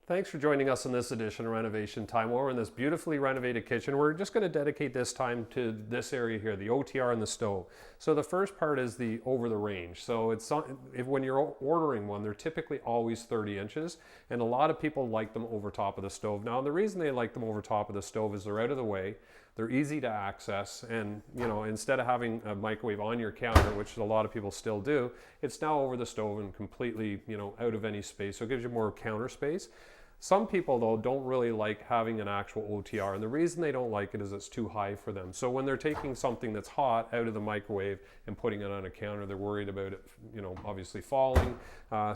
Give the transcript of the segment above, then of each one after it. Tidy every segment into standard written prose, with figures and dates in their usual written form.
Thanks for joining us in this edition of Renovation Time. We're in this beautifully renovated kitchen. We're just going to dedicate this time to this area here, the OTR and the stove. So the first part is the over the range. So when you're ordering one, they're typically always 30 inches, and a lot of people like them over top of the stove. Now, the reason they like them over top of the stove is they're out of the way, they're easy to access, and instead of having a microwave on your counter, which a lot of people still do, it's now over the stove and completely out of any space. So it gives you more counter space. Some people, though, don't really like having an actual OTR, and the reason they don't like it is it's too high for them. So when they're taking something that's hot out of the microwave and putting it on a counter, they're worried about it, obviously falling.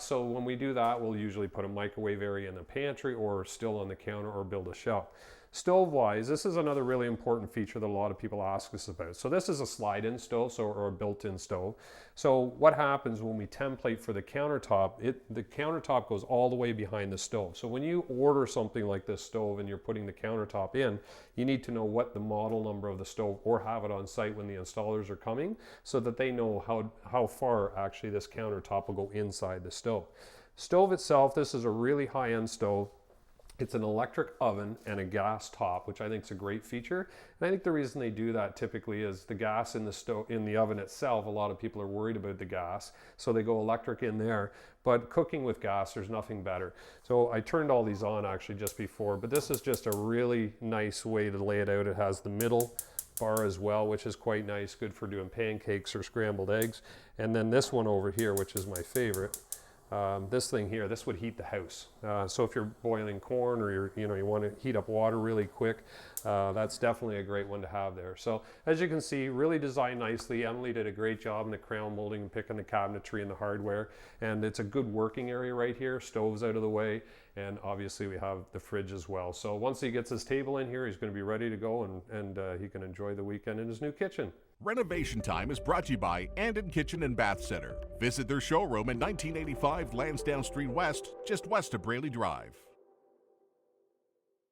So when we do that, we'll usually put a microwave area in the pantry or still on the counter or build a shelf. Stove-wise, this is another really important feature that a lot of people ask us about. So this is a slide-in stove, or a built-in stove. So what happens when we template for the countertop, the countertop goes all the way behind the stove. So when you order something like this stove and you're putting the countertop in, you need to know what the model number of the stove, or have it on site when the installers are coming, so that they know how far actually this countertop will go inside the stove. Stove itself, this is a really high-end stove. It's an electric oven and a gas top, which I think is a great feature. And I think the reason they do that typically is the gas in the oven itself. A lot of people are worried about the gas, so they go electric in there. But cooking with gas, there's nothing better. So I turned all these on actually just before, but this is just a really nice way to lay it out. It has the middle bar as well, which is quite nice, good for doing pancakes or scrambled eggs. And then this one over here, which is my favorite. This thing here, this would heat the house. So if you're boiling corn, or you want to heat up water really quick, that's definitely a great one to have there. So as you can see, really designed nicely. Emily did a great job in the crown molding and picking the cabinetry and the hardware. And it's a good working area right here. Stove's out of the way. And obviously we have the fridge as well. So once he gets his table in here, he's going to be ready to go, and he can enjoy the weekend in his new kitchen. Renovation Time is brought to you by Andon Kitchen and Bath Center. Visit their showroom at 1985 Lansdowne Street West, just west of Braley Drive.